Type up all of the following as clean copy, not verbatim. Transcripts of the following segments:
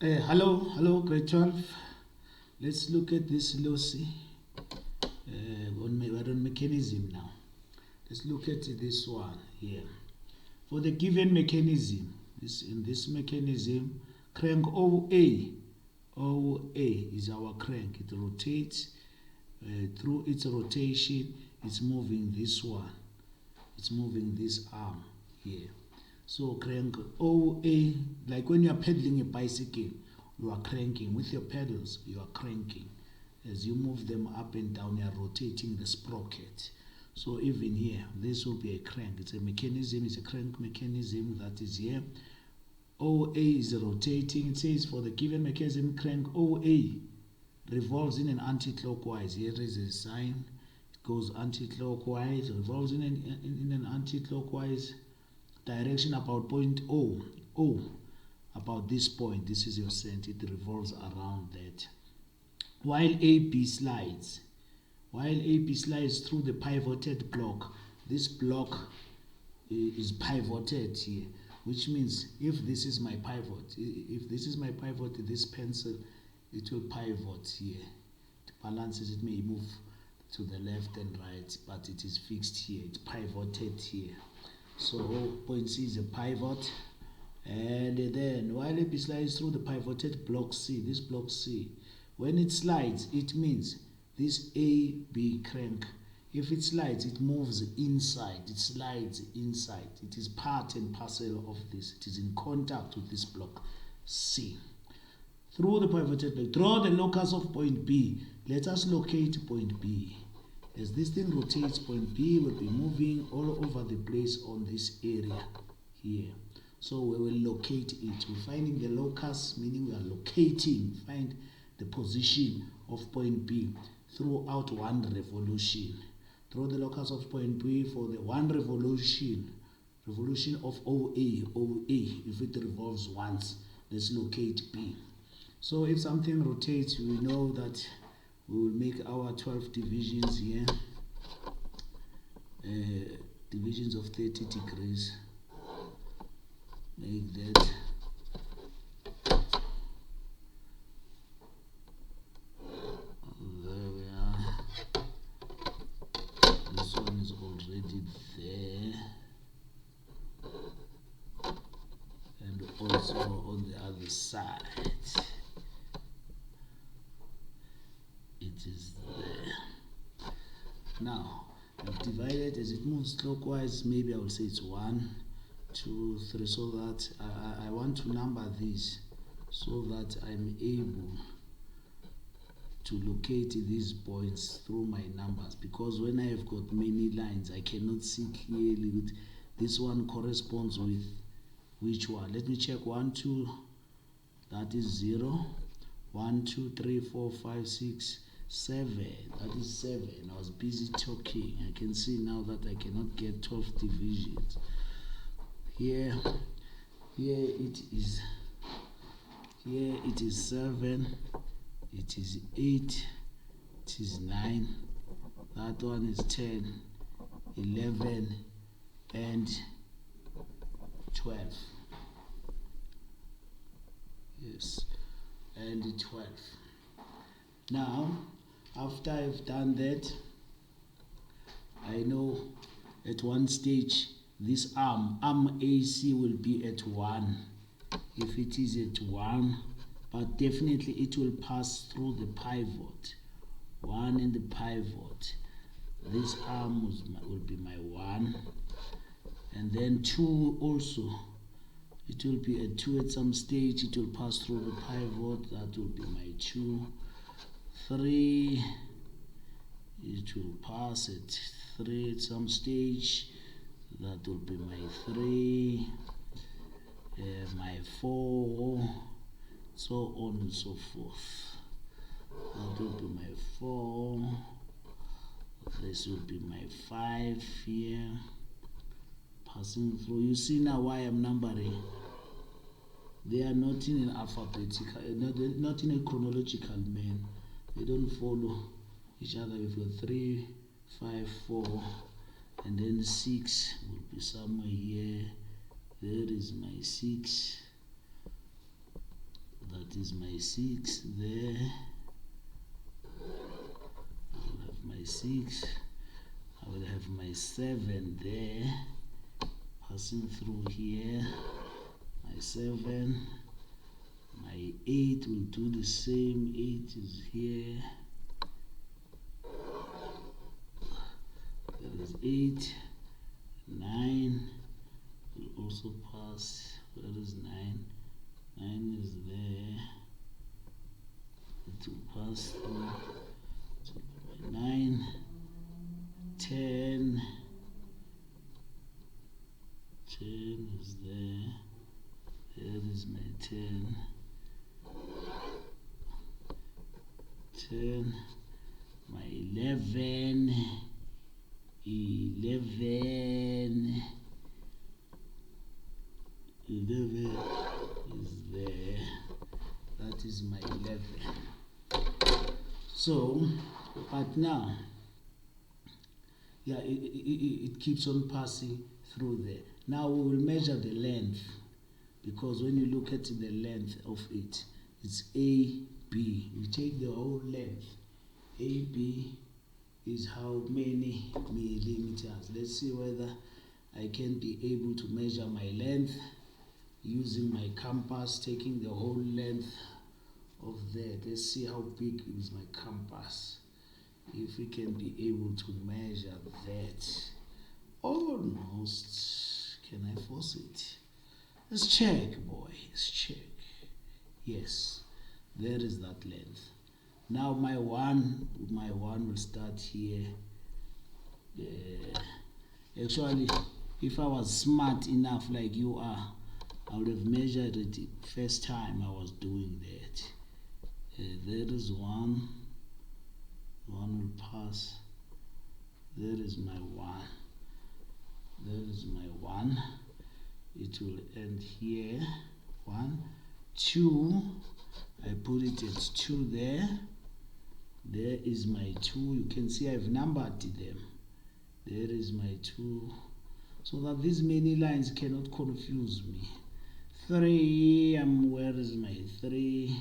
Hello, grade 12. Let's look at this Loci on mechanism now. Let's look at this one here. For the given mechanism, in this mechanism, crank OA is our crank. It rotates. Through its rotation, it's moving this one. It's moving this arm here. So crank OA, like when you are pedaling a bicycle, you are cranking. With your pedals, you are cranking. As you move them up and down, you are rotating the sprocket. So even here, this will be a crank. It's a mechanism, it's a crank mechanism that is here. OA is rotating. It says for the given mechanism, crank OA revolves in an anti-clockwise. Here is a sign. It goes anti-clockwise, revolves in an anti-clockwise direction about point O. About this point, this is your center. It revolves around that. While AB slides through the pivoted block, this block is pivoted here, which means if this is my pivot, this pencil, it will pivot here. It balances, it may move to the left and right, but it is fixed here. It's pivoted here. So point C is a pivot, and then while AB slides through the pivoted block C, this block C, when it slides, it means this AB crank, if it slides, it moves inside. It slides inside. It is part and parcel of this. It is in contact with this block C. Through the pivoted block, draw the locus of point B. Let us locate point B. As this thing rotates, point B will be moving all over the place on this area here. So we will locate it. We're finding the locus, meaning we are locating, find the position of point B throughout one revolution. Draw the locus of point B for the one revolution of OA. If it revolves once, let's locate B. So if something rotates, we know that we will make our 12 divisions here, divisions of 30 degrees, make that. There we are. This one is already there, and also on the other side. It is there. Now, I've divided as it moves clockwise. Maybe I will say it's 1, 2, 3, so that I want to number these so that I'm able to locate these points through my numbers, because when I have got many lines, I cannot see clearly with this one corresponds with which one. Let me check. 1, 2, that is 0. 1, 2, 3, 4, 5, 6, 7, that is 7. I was busy talking. I can see now that I cannot get 12 divisions. Here it is 7, it is 8, it is 9, that one is 10, 11, and 12. Yes, and 12. Now, after I've done that, I know at one stage this arm AC will be at 1. If it is at 1, but definitely it will pass through the pivot. 1 in the pivot. This arm will be my 1. And then 2 also. It will be at 2 at some stage. It will pass through the pivot. That will be my 2. 3. It will pass at 3 at some stage. That will be my 3. My 4. So on and so forth. That will be my 4. This will be my 5 here. Passing through. You see now why I'm numbering. They are not in an alphabetical, not in a chronological manner. They don't follow each other. We've got 3, 5, 4, and then 6 will be somewhere here. There is my 6. That That is my 6 there. I'll have my 6. I will have my 7 there, passing through here. My 7. My 8 will do the same. 8 is here. There is 8. 9 will also pass. Where is 9? 9 is there. It will pass through. 9. 10. 10 is there. There is my 10. 10. My 11. 11 is there. That is my 11. So, but now, yeah, it keeps on passing through there. Now we will measure the length, because when you look at the length of it, it's AB. We take the whole length. AB is how many millimeters. Let's see whether I can be able to measure my length using my compass, taking the whole length of that. Let's see how big is my compass. If we can be able to measure that. Almost. Can I force it? Let's check, boy. Let's check. Yes, there is that length. Now my one will start here. Actually, if I was smart enough like you are, I would have measured it the first time I was doing that. There is one. One will pass. There is my 1. There is my 1. It will end here. 1, 2. I put it at 2 there. There is my 2. You can see I've numbered them. There is my 2. So that these many lines cannot confuse me. 3. Where is my 3?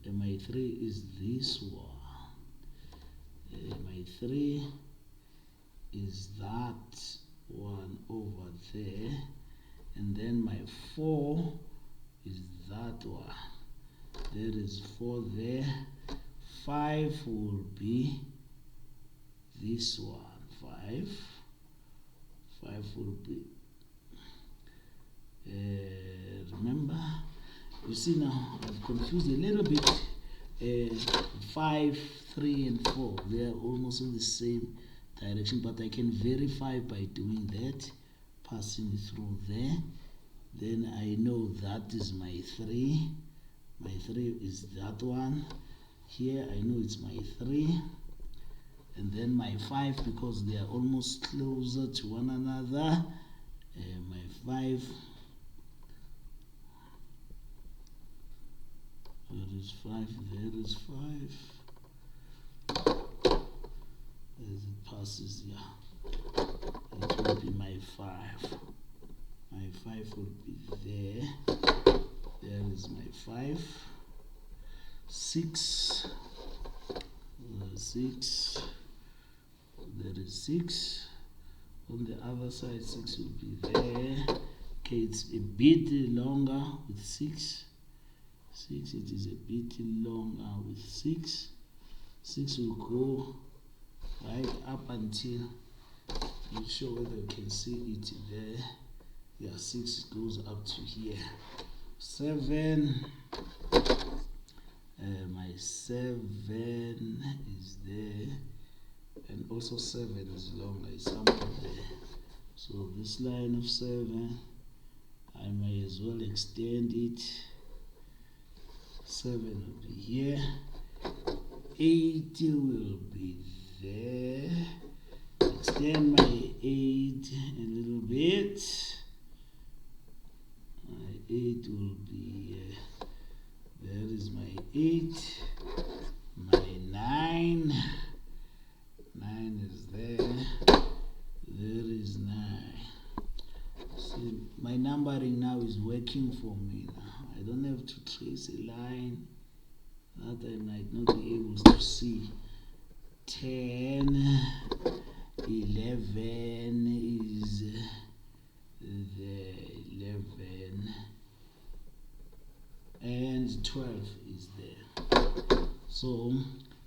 My 3 is this one. My 3 is that one over there. And then my 4 is that one. There is 4 there. 5 will be this one. 5. 5 will be. Remember, you see now I've confused a little bit. 5, 3, and 4. They are almost in the same direction, but I can verify by doing that, passing through there. Then I know that is my 3. My 3 is that one. Here I know it's my 3. And then my 5, because they are almost closer to one another. My 5. There is 5. There is 5. As it passes, yeah. It will be my 5. My 5 will be there. There is my 5. 6. 6. There is 6. On the other side, 6 will be there. Okay, it's a bit longer with 6. 6, it is a bit longer with 6. 6 will go right up until, not sure whether you can see it there. Yeah, 6 goes up to here. 7. My 7 is there. And also 7 is longer, it's somewhere there. So this line of 7, I may as well extend it. 7 will be here. 8 will be there. Extend my 8 a little bit. My 8 will be there is my 8. My 9. 9 is there. There is 9. See my numbering now is working for me now. I don't have to trace a line that I might not be able to see. 10, 11 is the 11, and 12 is there. So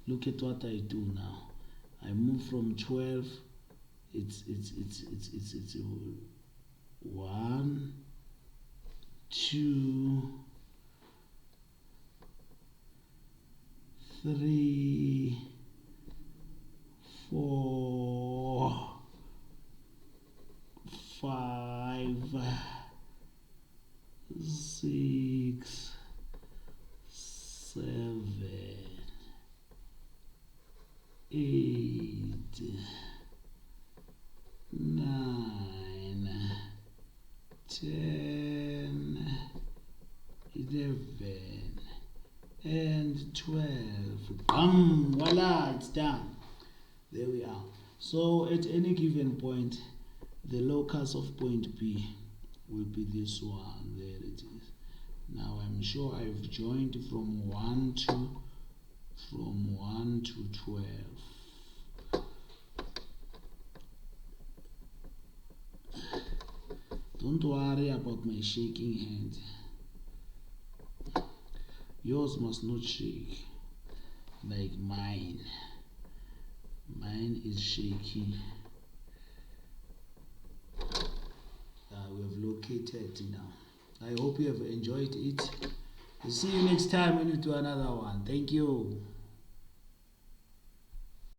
look at what I do now. I move from 12. It's 1, 2, 3, 4, 5, 6, 7, 8, 9, 10, 11, and 12. Voila, it's done. There we are. So at any given point, the locus of point B will be this one. There it is. Now I'm sure I've joined from 1 to 12. Don't worry about my shaking hand. Yours must not shake like mine. Mine is shaky. We have located now. I hope you have enjoyed it. I'll see you next time when we do another one. Thank you.